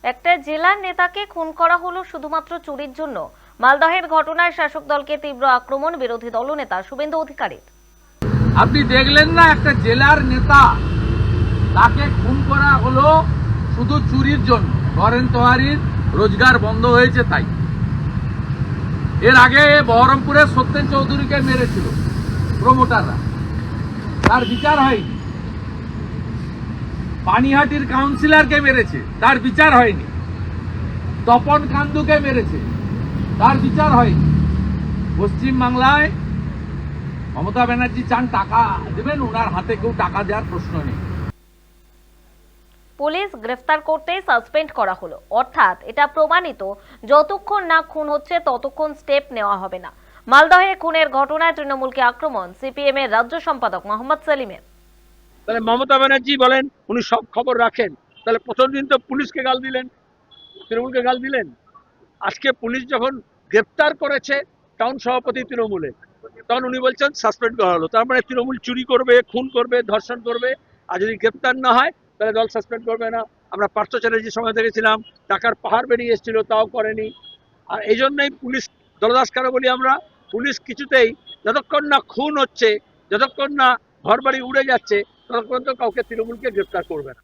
একটা জেলার নেতাকে খুন করা হলো শুধুমাত্র চুরির জন্য। মালদহের ঘটনায় শাসক দলকে তীব্র আক্রমণ বিরোধী দলনেতা শুভেন্দু অধিকারীর। আপনি দেখলেন না, একটা জেলার নেতা তাকে খুন করা হলো শুধু চুরির জন্য। ঘরেন তোহারির রোজগার বন্ধ হয়েছে তাই। এর আগে বহরমপুরে সত্যেন চৌধুরীকে মেরেছিল প্রমোটাররা, তার বিচার হয়নি। পানিহাটির কাউন্সিলরকে মেরেছে, তার বিচার হয়নি। তপন কান্দুকে মেরেছে, তার বিচার হয়নি। পশ্চিম বাংলায় মমতা ব্যানার্জি চান টাকা দেবেন, ওনার হাতে কেউ টাকা দেওয়ার প্রশ্ন নেই। পুলিশ গ্রেফতার করতে সাসপেন্ড করা হলো, অর্থাৎ এটা প্রমাণিত যতক্ষণ না খুন হচ্ছে ততক্ষণ স্টেপ নেওয়া হবে না। মালদহে খুনের ঘটনায় তৃণমূলকে আক্রমণ সিপিএম এর রাজ্য সম্পাদক মোহাম্মদ সেলিমের। তাহলে মমতা ব্যানার্জি বলেন উনি সব খবর রাখেন, তাহলে প্রথম দিন তো পুলিশকে গাল দিলেন, তৃণমূলকে গাল দিলেন। আজকে পুলিশ যখন গ্রেপ্তার করেছে টাউন সভাপতি তৃণমূলে, তখন উনি বলছেন সাসপেন্ড করা হলো। তার মানে তৃণমূল চুরি করবে, খুন করবে, ধর্ষণ করবে, আর যদি গ্রেপ্তার না হয় তাহলে দল সাসপেন্ড করবে না। আমরা পার্থ চ্যাটার্জির সময় দেখেছিলাম টাকার পাহাড় বেরিয়ে এসেছিল, তাও করেনি। আর এই জন্যই পুলিশ দলদাস কেন বলি আমরা, পুলিশ কিছুতেই যতক্ষণ না খুন হচ্ছে, যতক্ষণ না ঘর বাড়ি উড়ে যাচ্ছে, ততক্ষণ তো কাউকে তৃণমূলকে গ্রেপ্তার করবে না।